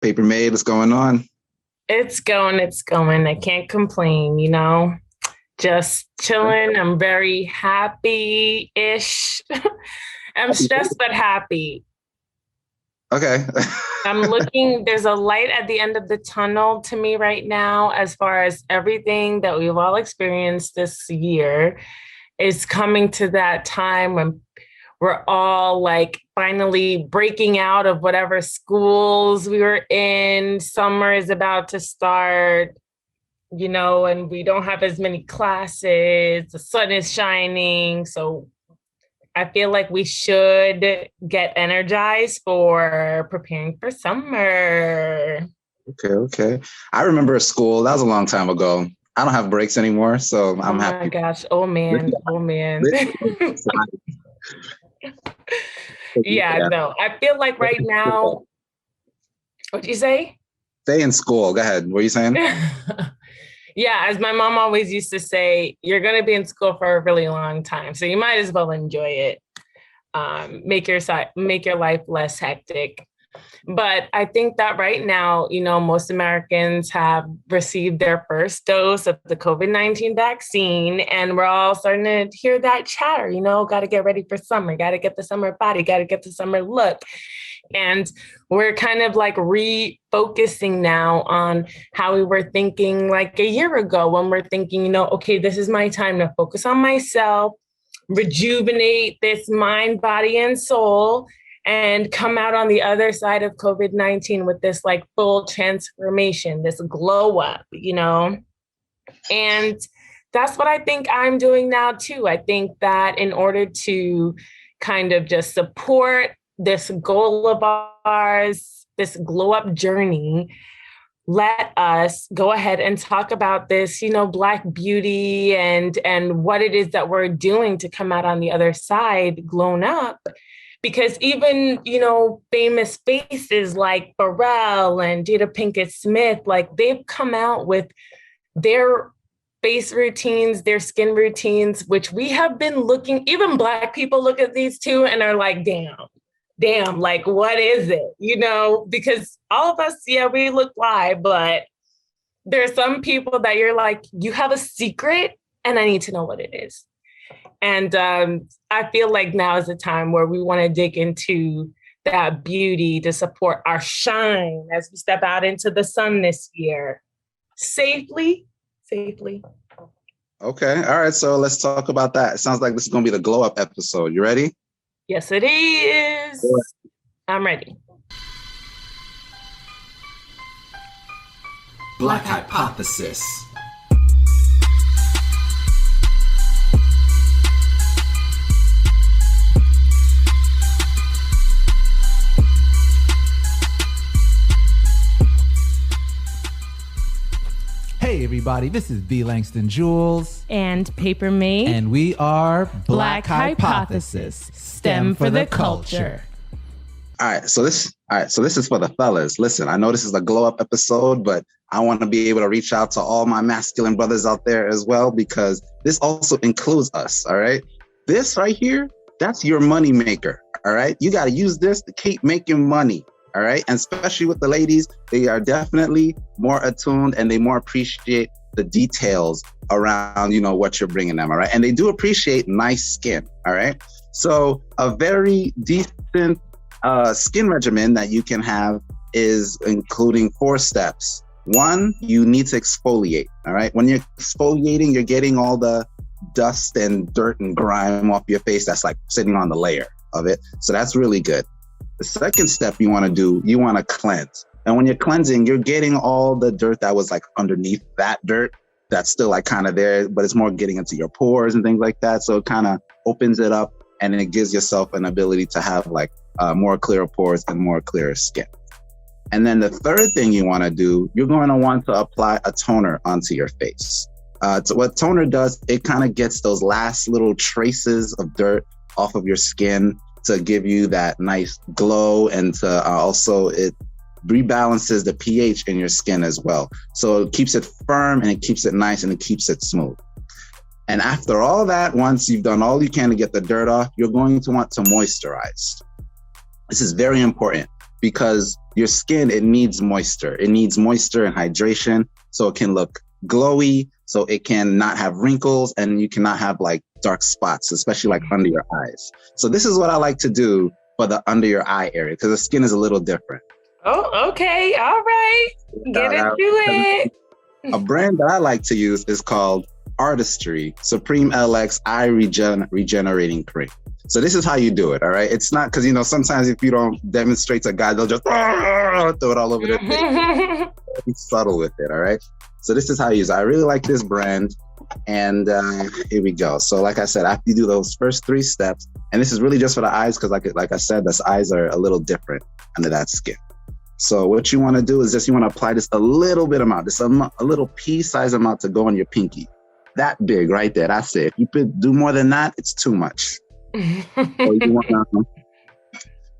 Papermade, what's going on? It's going. I can't complain. Just chilling. I'm very happy-ish. I'm stressed but happy. Okay. There's a light at the end of the tunnel to me right now, as far as everything that we've all experienced this year is coming to that time when we're all like finally breaking out of whatever schools we were in. Summer is about to start, and we don't have as many classes. The sun is shining. So I feel like we should get energized for preparing for summer. Okay. I remember school. That was a long time ago. I don't have breaks anymore, so I'm happy. Oh my gosh. Oh man. Yeah, no. I feel like right now, what'd you say? Stay in school. Go ahead. What are you saying? Yeah, as my mom always used to say, you're going to be in school for a really long time, so you might as well enjoy it. Make your life less hectic. But I think that right now, most Americans have received their first dose of the COVID-19 vaccine, and we're all starting to hear that chatter, got to get ready for summer, got to get the summer body, got to get the summer look. And we're kind of like refocusing now on how we were thinking like a year ago when we're thinking, okay, this is my time to focus on myself, rejuvenate this mind, body, and soul, and come out on the other side of COVID-19 with this like full transformation, this glow up, And that's what I think I'm doing now too. I think that in order to kind of just support this goal of ours, this glow up journey, let us go ahead and talk about this, Black beauty and what it is that we're doing to come out on the other side glown up. Because even, famous faces like Pharrell and Jada Pinkett Smith, like they've come out with their face routines, their skin routines, which we have been looking, even Black people look at these two and are like, damn, like, what is it? Because all of us, yeah, we look fly, but there are some people that you're like, you have a secret and I need to know what it is. And I feel like now is the time where we want to dig into that beauty to support our shine as we step out into the sun this year. Safely. Okay. All right. So let's talk about that. It sounds like this is going to be the glow up episode. You ready? Yes, it is. I'm ready. Black Hypothesis. Hey everybody, this is Langston, Joules, and Papermade, and we are Black Hypothesis, STEM for the culture. All right, so this is for the fellas. Listen, I know this is a glow up episode, but I want to be able to reach out to all my masculine brothers out there as well, because this also includes us. All right, this right here, that's your money maker. All right, you got to use this to keep making money. All right. And especially with the ladies, they are definitely more attuned and they more appreciate the details around, what you're bringing them. All right. And they do appreciate nice skin. All right. So a very decent skin regimen that you can have is including 4 steps. 1, you need to exfoliate. All right. When you're exfoliating, you're getting all the dust and dirt and grime off your face. That's like sitting on the layer of it. So that's really good. The second step you want to do, you want to cleanse. And when you're cleansing, you're getting all the dirt that was like underneath that dirt that's still like kind of there, but it's more getting into your pores and things like that. So it kind of opens it up and it gives yourself an ability to have like more clearer pores and more clearer skin. And then the third thing you want to do, you're going to want to apply a toner onto your face. So what toner does, it kind of gets those last little traces of dirt off of your skin to give you that nice glow, and to also it rebalances the pH in your skin as well. So it keeps it firm and it keeps it nice and it keeps it smooth. And after all that, once you've done all you can to get the dirt off, you're going to want to moisturize. This is very important because your skin, it needs moisture. It needs moisture and hydration so it can look glowy, so it can not have wrinkles, and you cannot have like dark spots, especially like under your eyes. So this is what I like to do for the under your eye area, because the skin is a little different. Oh, okay. All right. Get into it. A brand that I like to use is called Artistry Supreme LX Eye Regenerating Cream. So this is how you do it, all right? It's not, because, you know, sometimes if you don't demonstrate to a guy, they'll just throw it all over their face. Be subtle with it, all right? So this is how you use it. I really like this brand. And here we go. So like I said, after you do those first 3 steps, and this is really just for the eyes, because like I said, the eyes are a little different under that skin. So what you want to do is just, you want to apply this a little bit amount, just a little pea-sized amount to go on your pinky. That big right there, that's it. If you could do more than that, it's too much. So you want to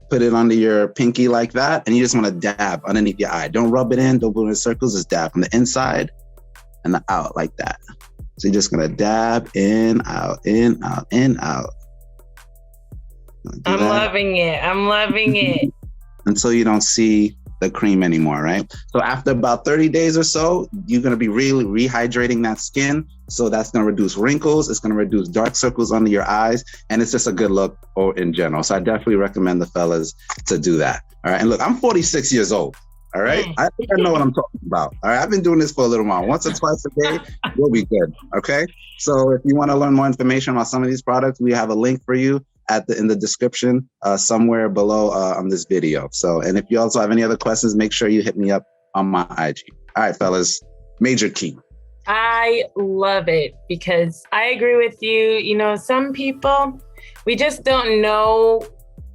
put it under your pinky like that, and you just want to dab underneath your eye. Don't rub it in, don't put it in circles, just dab from the inside and the out like that. So you're just going to dab in, out, in, out, in, out. I'm loving it. I'm loving it. Until you don't see the cream anymore, right? So after about 30 days or so, you're going to be really rehydrating that skin. So that's going to reduce wrinkles. It's going to reduce dark circles under your eyes. And it's just a good look in general. So I definitely recommend the fellas to do that. All right. And look, I'm 46 years old. All right. I think I know what I'm talking about. All right. I've been doing this for a little while. Once or twice a day, we'll be good. Okay. So if you want to learn more information about some of these products, we have a link for you in the description somewhere below on this video. So, and if you also have any other questions, make sure you hit me up on my IG. All right, fellas, major key. I love it because I agree with you. You know, some people, we just don't know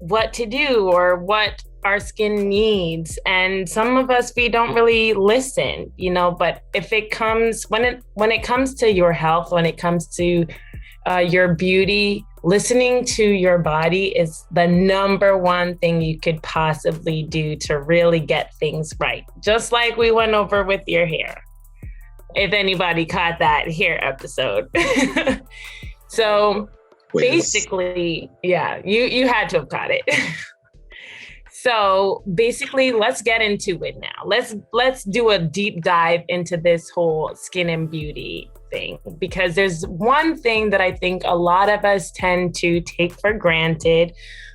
what to do or what our skin needs. And some of us, we don't really listen, you know, but if it comes, when it comes to your health, when it comes to your beauty, listening to your body is the number one thing you could possibly do to really get things right. Just like we went over with your hair. If anybody caught that hair episode. So basically, yeah, you had to have caught it. So basically, let's get into it now. Let's do a deep dive into this whole skin and beauty thing, because there's one thing that I think a lot of us tend to take for granted,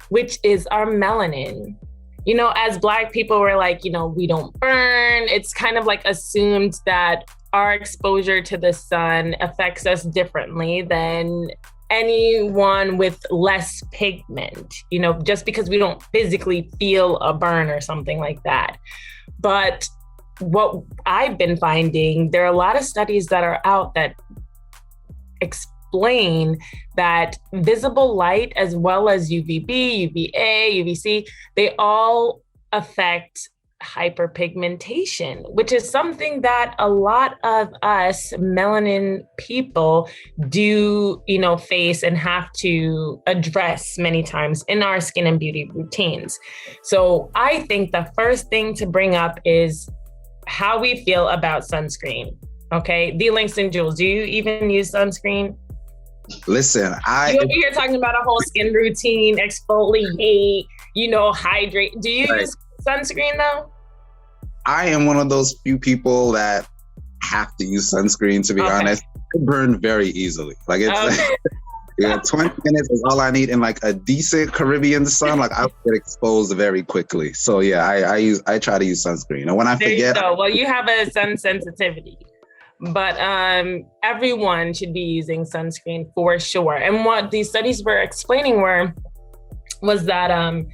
which is our melanin. You know, as Black people, we're like, you know, we don't burn. It's kind of like assumed that our exposure to the sun affects us differently than anyone with less pigment, you know, just because we don't physically feel a burn or something like that. But what I've been finding, there are a lot of studies that are out that explain that visible light, as well as UVB, UVA, UVC, they all affect hyperpigmentation, which is something that a lot of us melanin people do, you know, face and have to address many times in our skin and beauty routines. So I think the first thing to bring up is how we feel about sunscreen. Okay, the Langston, Joules, do you even use sunscreen? Listen, you're talking about a whole skin routine, exfoliate, you know, hydrate. Do you use sunscreen though? I am one of those few people that have to use sunscreen, to be honest. I burn very easily. Like it's yeah, 20 minutes is all I need in like a decent Caribbean sun. Like I get exposed very quickly. So yeah, I try to use sunscreen. And when I forget, well, you have a sun sensitivity. But everyone should be using sunscreen for sure. And what these studies were explaining was that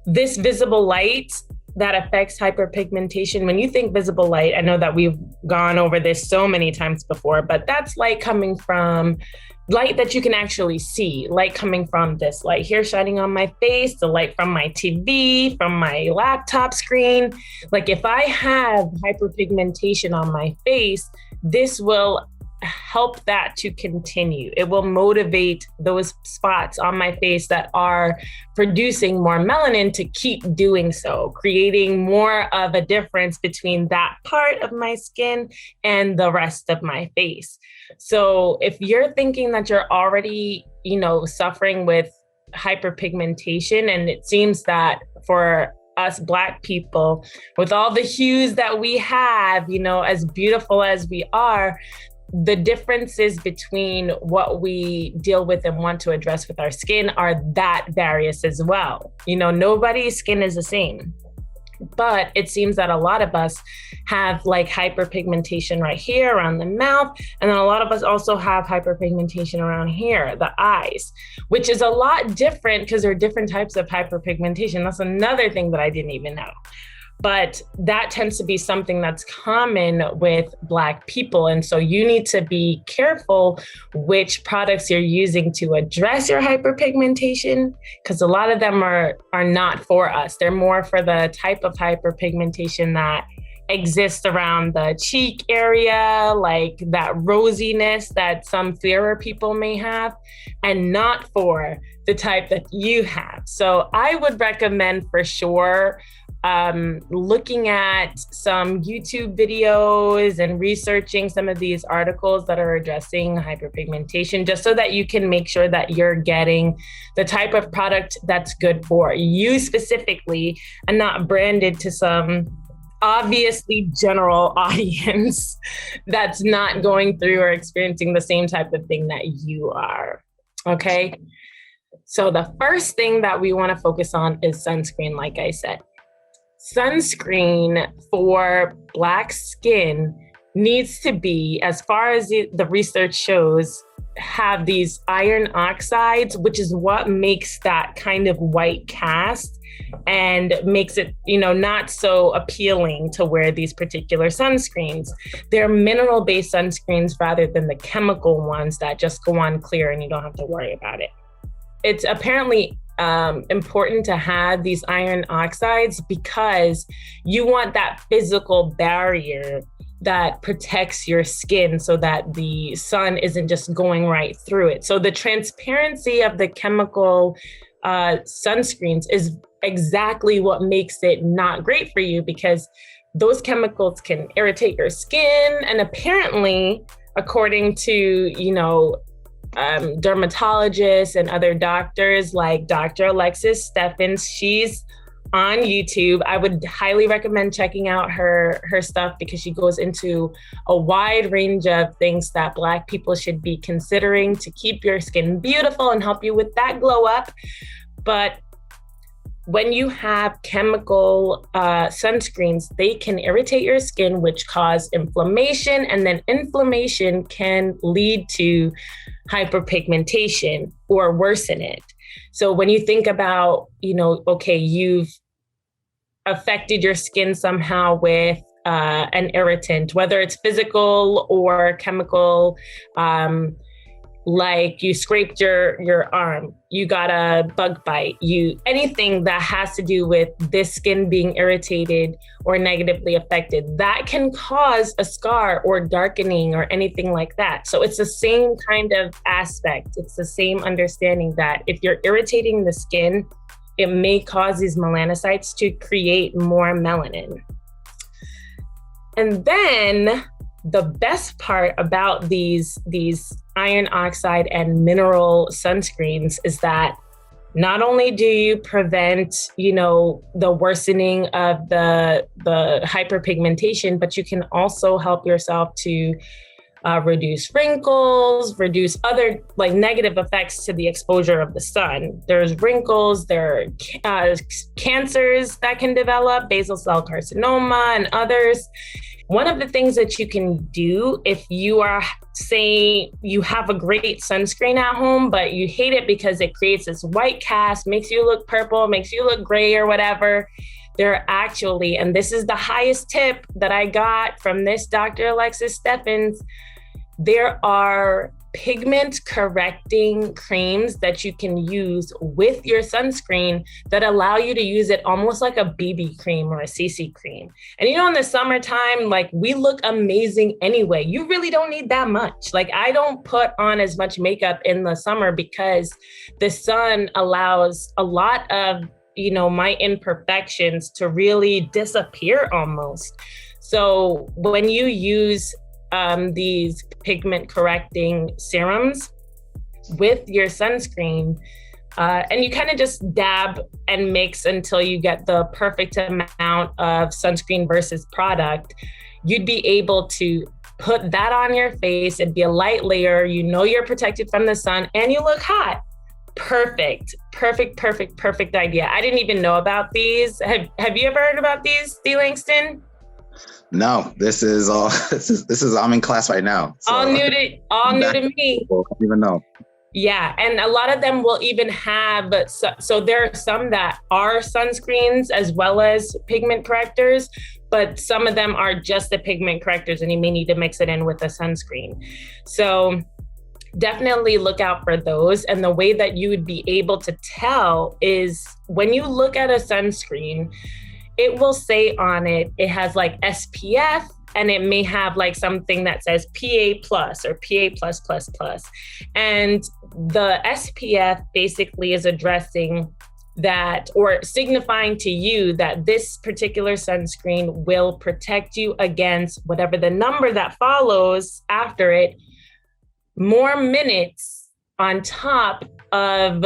this visible light that affects hyperpigmentation. When you think visible light, I know that we've gone over this so many times before, but that's light coming from light that you can actually see, light coming from this light here shining on my face, the light from my TV, from my laptop screen. Like if I have hyperpigmentation on my face, this will help that to continue. It will motivate those spots on my face that are producing more melanin to keep doing so, creating more of a difference between that part of my skin and the rest of my face. So if you're thinking that you're already, you know, suffering with hyperpigmentation, and it seems that for us Black people, with all the hues that we have, you know, as beautiful as we are, the differences between what we deal with and want to address with our skin are that various as well. You know, nobody's skin is the same. But it seems that a lot of us have like hyperpigmentation right here around the mouth. And then a lot of us also have hyperpigmentation around here, the eyes, which is a lot different because there are different types of hyperpigmentation. That's another thing that I didn't even know. But that tends to be something that's common with Black people. And so you need to be careful which products you're using to address your hyperpigmentation, because a lot of them are not for us. They're more for the type of hyperpigmentation that exists around the cheek area, like that rosiness that some fairer people may have, and not for the type that you have. So I would recommend for sure looking at some YouTube videos and researching some of these articles that are addressing hyperpigmentation, just so that you can make sure that you're getting the type of product that's good for you specifically and not branded to some obviously general audience that's not going through or experiencing the same type of thing that you are. Okay. So the first thing that we want to focus on is sunscreen, like I said. Sunscreen for Black skin needs to be, as far as the research shows, have these iron oxides, which is what makes that kind of white cast and makes it, you know, not so appealing to wear these particular sunscreens. They're mineral-based sunscreens rather than the chemical ones that just go on clear and you don't have to worry about it. It's apparently important to have these iron oxides because you want that physical barrier that protects your skin so that the sun isn't just going right through it. So the transparency of the chemical sunscreens is exactly what makes it not great for you, because those chemicals can irritate your skin. And apparently, according to, you know, dermatologists and other doctors like Dr. Alexis Steffens, she's on YouTube. I would highly recommend checking out her stuff because she goes into a wide range of things that Black people should be considering to keep your skin beautiful and help you with that glow up. But when you have chemical sunscreens, they can irritate your skin, which cause inflammation, and then inflammation can lead to hyperpigmentation or worsen it. So when you think about, you know, okay, you've affected your skin somehow with an irritant, whether it's physical or chemical, like you scraped your arm, you got a bug bite, anything that has to do with this skin being irritated or negatively affected, that can cause a scar or darkening or anything like that. So it's the same kind of aspect. It's the same understanding that if you're irritating the skin, it may cause these melanocytes to create more melanin. And then the best part about these iron oxide and mineral sunscreens is that not only do you prevent, you know, the worsening of the hyperpigmentation, but you can also help yourself to reduce wrinkles, reduce other like negative effects to the exposure of the sun. There's wrinkles, there are cancers that can develop, basal cell carcinoma and others. One of the things that you can do if you are, say, you have a great sunscreen at home, but you hate it because it creates this white cast, makes you look purple, makes you look gray or whatever, there are actually, and this is the highest tip that I got from this Dr. Alexis Steffens, there are pigment correcting creams that you can use with your sunscreen that allow you to use it almost like a BB cream or a CC cream. And you know, in the summertime, like we look amazing anyway. You really don't need that much. Like I don't put on as much makeup in the summer because the sun allows a lot of, you know, my imperfections to really disappear almost. So when you use these pigment correcting serums with your sunscreen, And you kind of just dab and mix until you get the perfect amount of sunscreen versus product. You'd be able to put that on your face. It'd be a light layer. You know you're protected from the sun and you look hot. Perfect idea. I didn't even know about these. Have you ever heard about these, D. Langston? No, this is I'm in class right now. So all new to me. I don't even know. Yeah, and a lot of them will even have, so there are some that are sunscreens as well as pigment correctors, but some of them are just the pigment correctors and you may need to mix it in with a sunscreen. So definitely look out for those. And the way that you would be able to tell is when you look at a sunscreen, it will say on it, it has like SPF, and it may have like something that says PA plus or PA+++. And the SPF basically is addressing that or signifying to you that this particular sunscreen will protect you against whatever the number that follows after it, more minutes on top of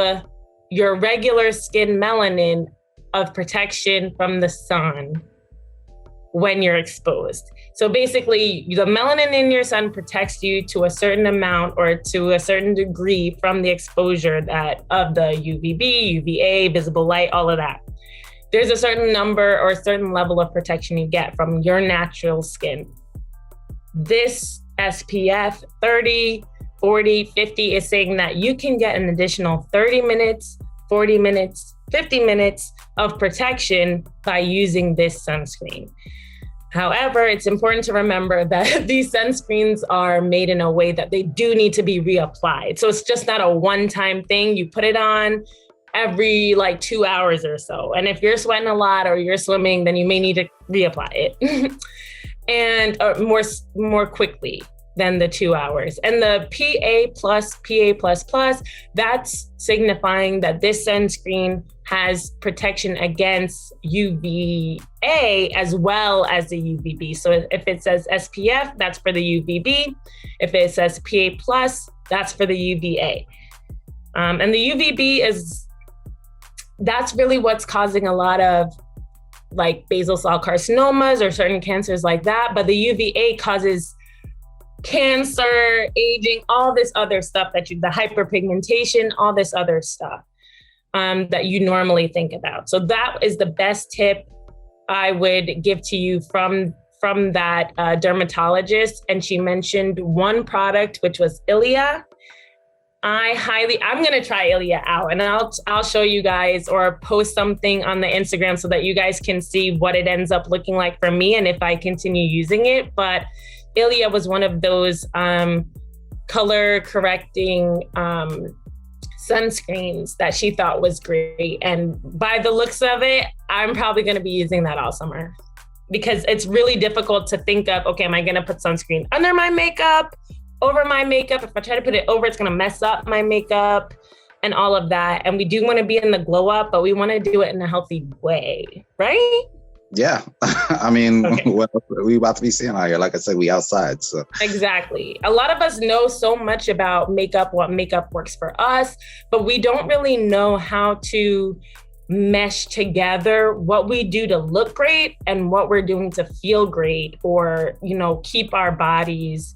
your regular skin melanin of protection from the sun when you're exposed. So basically, the melanin in your sun protects you to a certain amount or to a certain degree from the exposure of the UVB, UVA, visible light, all of that. There's a certain number or a certain level of protection you get from your natural skin. This SPF 30, 40, 50 is saying that you can get an additional 30 minutes, 40 minutes, 50 minutes of protection by using this sunscreen. However, it's important to remember that these sunscreens are made in a way that they do need to be reapplied. So it's just not a one-time thing. You put it on every like 2 hours or so. And if you're sweating a lot or you're swimming, then you may need to reapply it and more quickly than the 2 hours. And the PA+, that's signifying that this sunscreen has protection against UVA as well as the UVB. So if it says SPF, that's for the UVB. If it says PA+, that's for the UVA. And the UVB that's really what's causing a lot of like basal cell carcinomas or certain cancers like that. But the UVA causes cancer, aging, all this other stuff the hyperpigmentation, all this other stuff that you normally think about. So that is the best tip I would give to you from that dermatologist. And she mentioned one product, which was Ilia. I'm going to try Ilia out and I'll show you guys or post something on the Instagram so that you guys can see what it ends up looking like for me and if I continue using it. But Ilia was one of those color correcting sunscreens that she thought was great. And by the looks of it, I'm probably going to be using that all summer because it's really difficult to think of, okay, am I going to put sunscreen under my makeup, over my makeup? If I try to put it over, it's going to mess up my makeup and all of that. And we do want to be in the glow up, but we want to do it in a healthy way, right? Yeah. I mean, okay. What are we about to be seeing out here? Like I said, we outside. So exactly. A lot of us know so much about makeup, what makeup works for us, but we don't really know how to mesh together what we do to look great and what we're doing to feel great or, keep our bodies,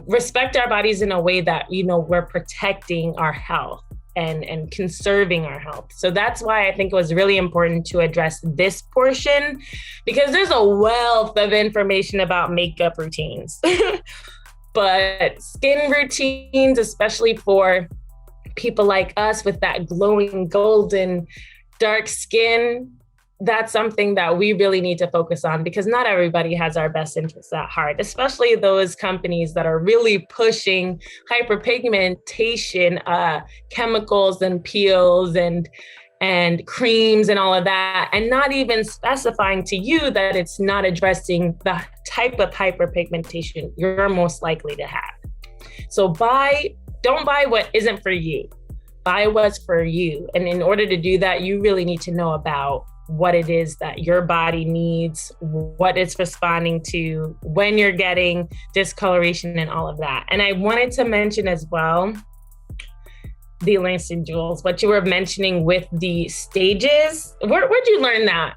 respect our bodies in a way that, we're protecting our health and conserving our health. So that's why I think it was really important to address this portion because there's a wealth of information about makeup routines. But skin routines, especially for people like us with that glowing golden dark skin, that's something that we really need to focus on because not everybody has our best interests at heart, especially those companies that are really pushing hyperpigmentation, chemicals and peels and creams and all of that, and not even specifying to you that it's not addressing the type of hyperpigmentation you're most likely to have. So don't buy what isn't for you. Buy what's for you. And in order to do that, you really need to know about what it is that your body needs, what it's responding to, when you're getting discoloration and all of that. And I wanted to mention as well, the Langston Joules, what you were mentioning with the stages. Where'd you learn that?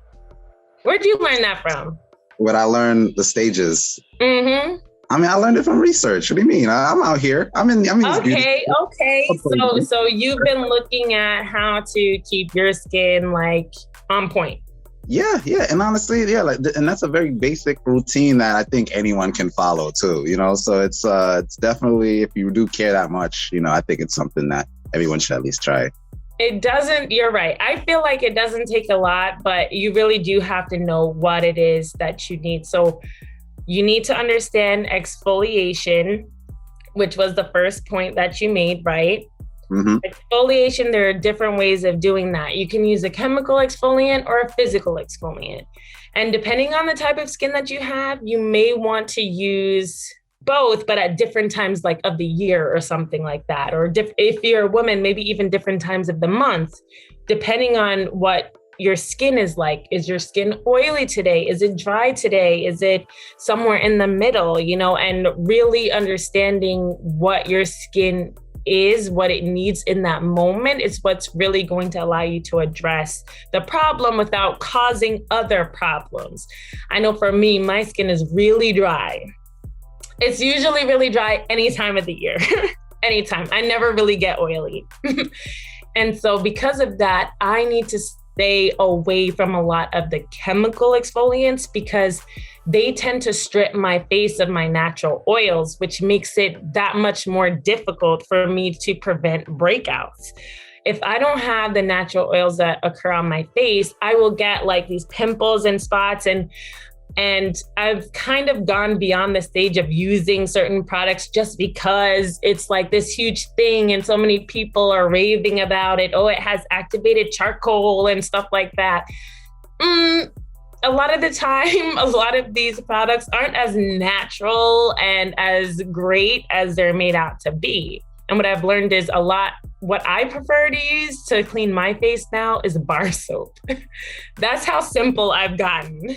Where'd you learn that from? What I learned, the stages. Mm-hmm. I mean, I learned it from research. What do you mean? I'm out here. I'm in these Okay. So you've been looking at how to keep your skin like on point. Yeah. And honestly, and that's a very basic routine that I think anyone can follow too, so it's definitely, if you do care that much, I think it's something that everyone should at least try. You're right. I feel like it doesn't take a lot, but you really do have to know what it is that you need. So you need to understand exfoliation, which was the first point that you made, right? Mm-hmm. Exfoliation, there are different ways of doing that. You can use a chemical exfoliant or a physical exfoliant. And depending on the type of skin that you have, you may want to use both, but at different times like of the year or something like that. Or if you're a woman, maybe even different times of the month, depending on what your skin is like. Is your skin oily today? Is it dry today? Is it somewhere in the middle, and really understanding what your skin is, what it needs in that moment is what's really going to allow you to address the problem without causing other problems. I know for me, my skin is really dry. It's usually really dry any time of the year, anytime. I never really get oily. And so because of that, I need to stay away from a lot of the chemical exfoliants because they tend to strip my face of my natural oils, which makes it that much more difficult for me to prevent breakouts. If I don't have the natural oils that occur on my face, I will get like these pimples and spots, and I've kind of gone beyond the stage of using certain products just because it's like this huge thing and so many people are raving about it. Oh, it has activated charcoal and stuff like that. A lot of the time, a lot of these products aren't as natural and as great as they're made out to be. And what I've learned is what I prefer to use to clean my face now is bar soap. That's how simple I've gotten.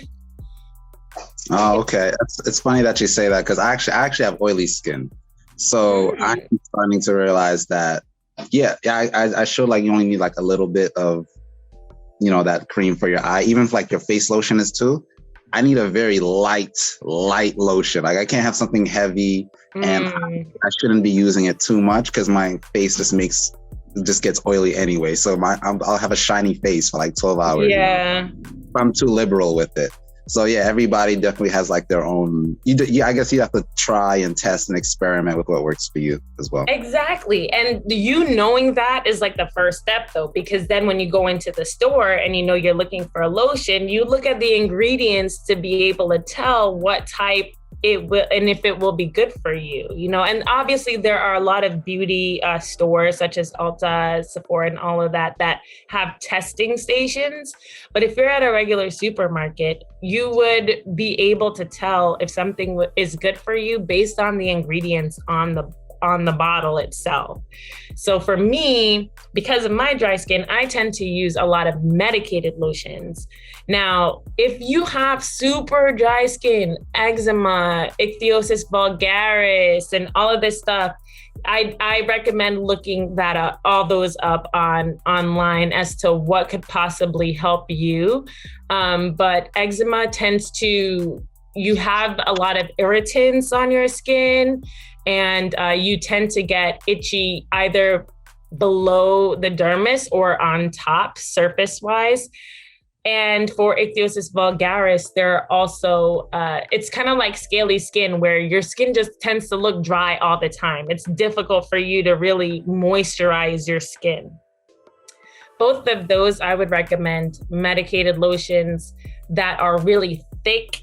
Oh, okay. It's funny that you say that because I actually have oily skin. So I'm starting to realize that, I show like you only need like a little bit of, that cream for your eye. Even if like your face lotion is too, I need a very light lotion. Like I can't have something heavy and I shouldn't be using it too much because my face just gets oily anyway. So I'll have a shiny face for like 12 hours. Yeah. I'm too liberal with it. So everybody definitely has like their own. I guess you have to try and test and experiment with what works for you as well. Exactly, and knowing that is like the first step though, because then when you go into the store and you're looking for a lotion, you look at the ingredients to be able to tell what type it will and if it will be good for you. And obviously there are a lot of beauty stores such as Ulta, Sephora, and all of that have testing stations. But if you're at a regular supermarket, you would be able to tell if something is good for you based on the ingredients on the bottle itself. So for me, because of my dry skin, I tend to use a lot of medicated lotions. Now, if you have super dry skin, eczema, ichthyosis vulgaris, and all of this stuff, I recommend looking all those up online as to what could possibly help you. But eczema you have a lot of irritants on your skin, and you tend to get itchy either below the dermis or on top, surface-wise. And for ichthyosis vulgaris, there are also, it's kind of like scaly skin where your skin just tends to look dry all the time. It's difficult for you to really moisturize your skin. Both of those, I would recommend medicated lotions that are really thick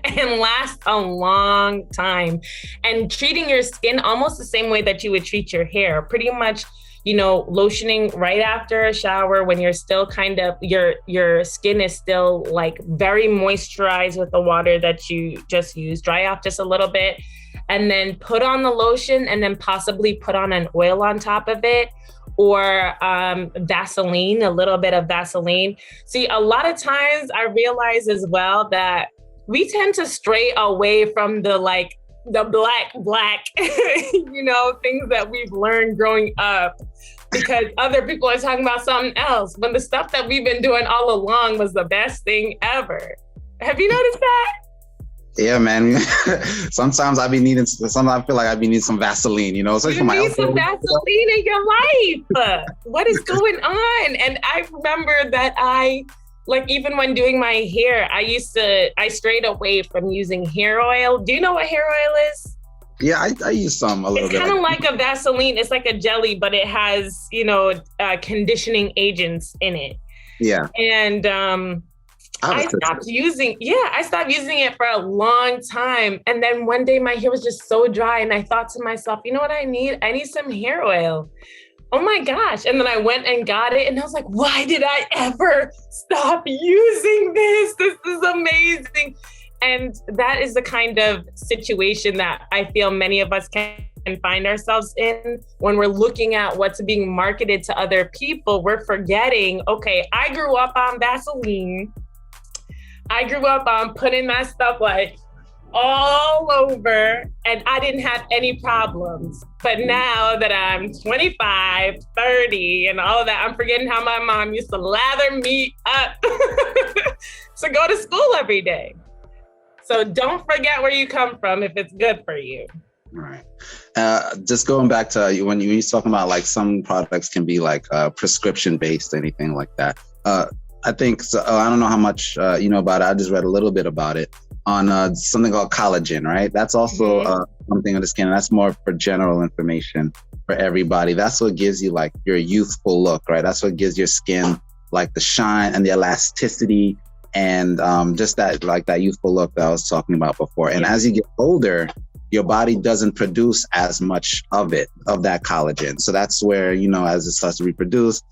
and last a long time, and treating your skin almost the same way that you would treat your hair. Pretty much, lotioning right after a shower when you're still kind of, your skin is still like very moisturized with the water that you just used. Dry off just a little bit and then put on the lotion and then possibly put on an oil on top of it, or Vaseline, a little bit of Vaseline. See, a lot of times I realize as well that we tend to stray away from the the black, things that we've learned growing up because other people are talking about something else. When the stuff that we've been doing all along was the best thing ever. Have you noticed that? Yeah, man. Sometimes I feel like I be needing some Vaseline, especially for my need some Vaseline in your life. What is going on? And I remember that even when doing my hair, I strayed away from using hair oil. Do you know what hair oil is? Yeah, I use some a little bit. It's kind of like a Vaseline. It's like a jelly, but it has, conditioning agents in it. Yeah. And I stopped using it for a long time. And then one day my hair was just so dry and I thought to myself, you know what I need? I need some hair oil. Oh my gosh. And then I went and got it and I was like, why did I ever stop using this? This is amazing. And that is the kind of situation that I feel many of us can find ourselves in when we're looking at what's being marketed to other people. We're forgetting, okay, I grew up on Vaseline. I grew up on putting that stuff all over and I didn't have any problems. But now that I'm 25, 30 and all of that, I'm forgetting how my mom used to lather me up to go to school every day. So don't forget where you come from if it's good for you. Right. Just going back to when you're talking about some products can be prescription based, anything like that. I think so. I don't know how much you know about it. I just read a little bit about it on something called collagen, right? That's also something on the skin. And that's more for general information for everybody. That's what gives you your youthful look, right? That's what gives your skin the shine and the elasticity and just that youthful look that I was talking about before. And as you get older, your body doesn't produce as much of that collagen. So that's where, as it starts to reproduce,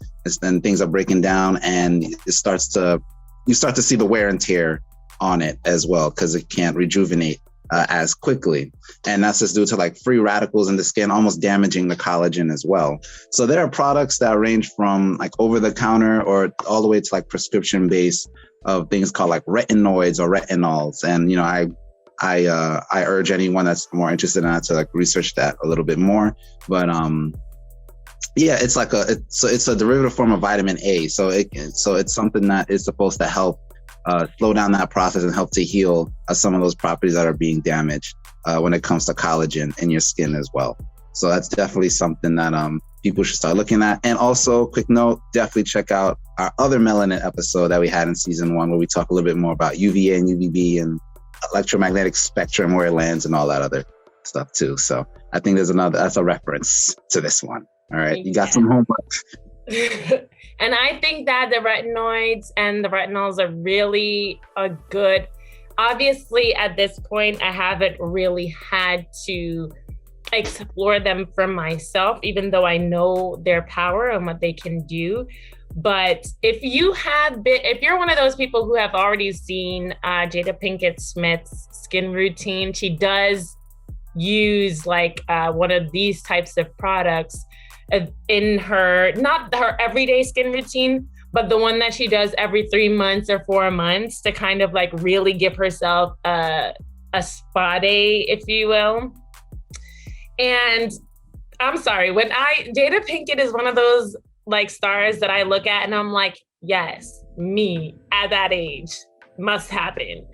then things are breaking down and you start to see the wear and tear on it as well, because it can't rejuvenate as quickly. And that's just due to free radicals in the skin, almost damaging the collagen as well. So there are products that range from over the counter or all the way to prescription based of things called retinoids or retinols. And, I urge anyone that's more interested in that to research that a little bit more. But yeah, it's a derivative form of vitamin A. So it's something that is supposed to help slow down that process and help to heal some of those properties that are being damaged when it comes to collagen in your skin as well. So that's definitely something that people should start looking at. And also, quick note, definitely check out our other melanin episode that we had in season 1, where we talk a little bit more about UVA and UVB and electromagnetic spectrum, where it lands and all that other stuff too. So I think that's a reference to this one. All right. You got some homework. And I think that the retinoids and the retinols are really a good, obviously at this point, I haven't really had to explore them for myself, even though I know their power and what they can do. But if you're one of those people who have already seen Jada Pinkett Smith's skin routine, she does use one of these types of products in not her everyday skin routine, but the one that she does every 3 months or 4 months to kind of really give herself a spa day, if you will. And I'm sorry, Jada Pinkett is one of those stars that I look at and I'm like, yes, me at that age must happen.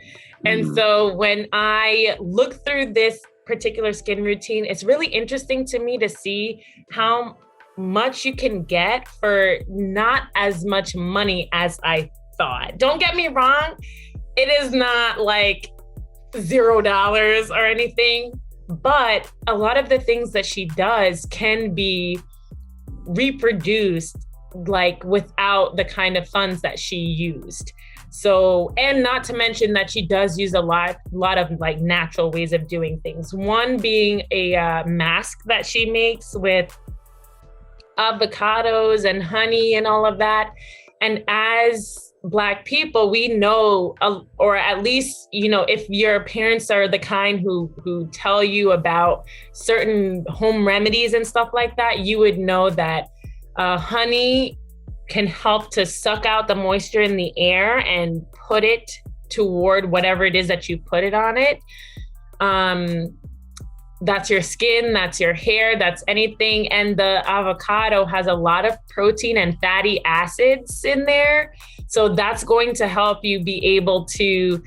And so when I look through this particular skin routine, it's really interesting to me to see how much you can get for not as much money as I thought. Don't get me wrong, it is not $0 or anything, but a lot of the things that she does can be reproduced without the kind of funds that she used. So, and not to mention that she does use a lot of natural ways of doing things. One being a mask that she makes with avocados and honey and all of that. And as Black people, we know, or at least, if your parents are the kind who tell you about certain home remedies and stuff like that, you would know that honey can help to suck out the moisture in the air and put it toward whatever it is that you put it on it. that's your skin, that's your hair, that's anything. And the avocado has a lot of protein and fatty acids in there. So that's going to help you be able to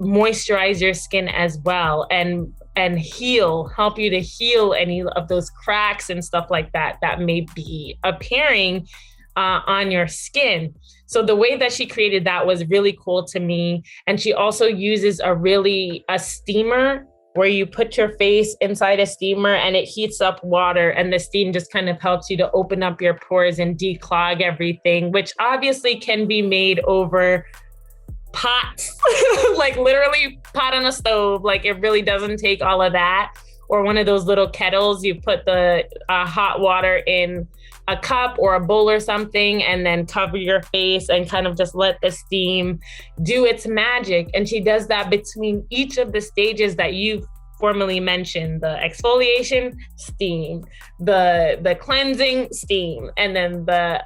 moisturize your skin as well and help you to heal any of those cracks and stuff like that may be appearing on your skin. So the way that she created that was really cool to me. And she also uses a steamer where you put your face inside a steamer and it heats up water, and the steam just kind of helps you to open up your pores and declog everything, which obviously can be made over pots, like literally pot on a stove. Like it really doesn't take all of that. Or one of those little kettles, you put the hot water in a cup or a bowl or something, and then cover your face and kind of just let the steam do its magic. And she does that between each of the stages that you've formally mentioned: the exfoliation, steam, the cleansing, steam, and then the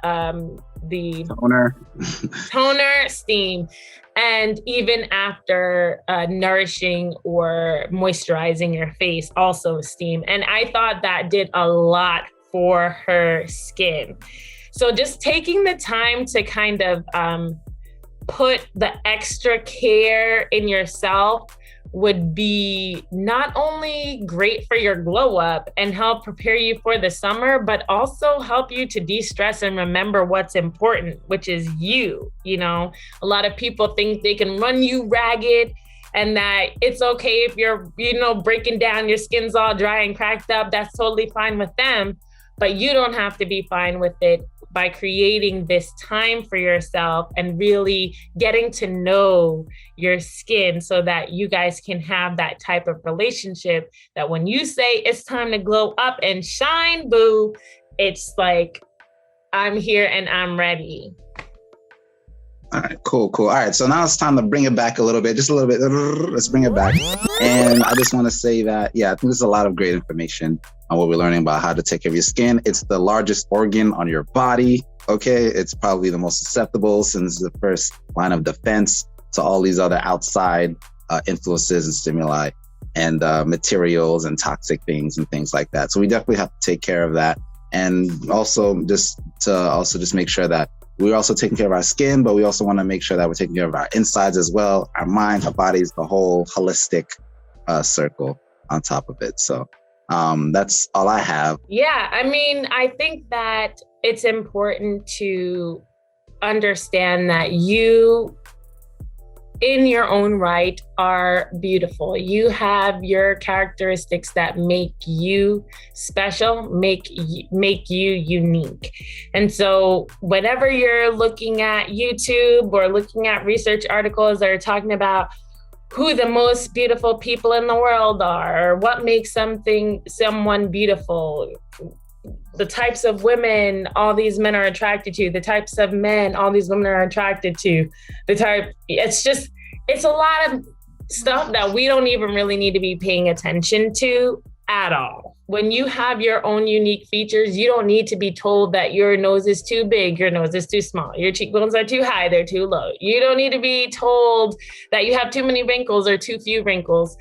toner, steam. And even after nourishing or moisturizing your face, also steam. And I thought that did a lot for her skin. So just taking the time to kind of put the extra care in yourself would be not only great for your glow up and help prepare you for the summer, but also help you to de-stress and remember what's important, which is you. You know, a lot of people think they can run you ragged and that it's okay if you're, breaking down, your skin's all dry and cracked up. That's totally fine with them. But you don't have to be fine with it by creating this time for yourself and really getting to know your skin so that you guys can have that type of relationship that when you say it's time to glow up and shine, boo, it's like, I'm here and I'm ready. All right, cool. All right, so now it's time to bring it back a little bit, just a little bit. Let's bring it back. And I just want to say that, I think there's a lot of great information on what we're learning about how to take care of your skin. It's the largest organ on your body, okay? It's probably the most susceptible since it's the first line of defense to all these other outside influences and stimuli and materials and toxic things and things like that. So we definitely have to take care of that. And also just make sure that we're also taking care of our skin, but we also want to make sure that we're taking care of our insides as well, our minds, our bodies, the whole holistic circle on top of it. So that's all I have. Yeah, I mean, I think that it's important to understand that you, in your own right, are beautiful. You have your characteristics that make you special, make you unique. And so whenever you're looking at YouTube or looking at research articles that are talking about who the most beautiful people in the world are, or what makes someone beautiful, the types of women all these men are attracted to, the types of men all these women are attracted to, it's a lot of stuff that we don't even really need to be paying attention to at all. When you have your own unique features, you don't need to be told that your nose is too big, your nose is too small, your cheekbones are too high, they're too low. You don't need to be told that you have too many wrinkles or too few wrinkles.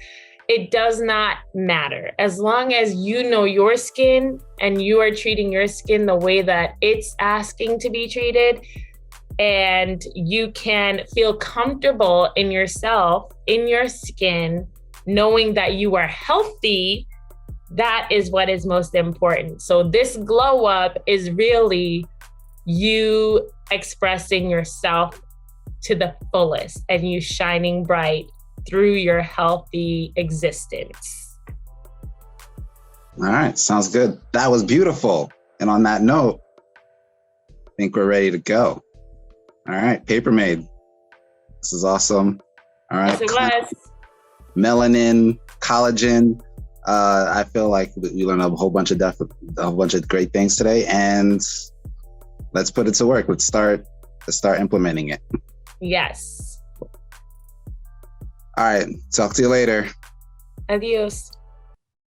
It does not matter. As long as you know your skin and you are treating your skin the way that it's asking to be treated, and you can feel comfortable in yourself, in your skin, knowing that you are healthy, that is what is most important. So this glow up is really you expressing yourself to the fullest and you shining bright through your healthy existence. All right, sounds good. That was beautiful. And on that note, I think we're ready to go. All right, Papermade. This is awesome. All right. Yes, it was. Melanin, collagen. I feel like we learned a whole bunch of great things today, and let's put it to work. Let's start implementing it. Yes. All right. Talk to you later. Adios.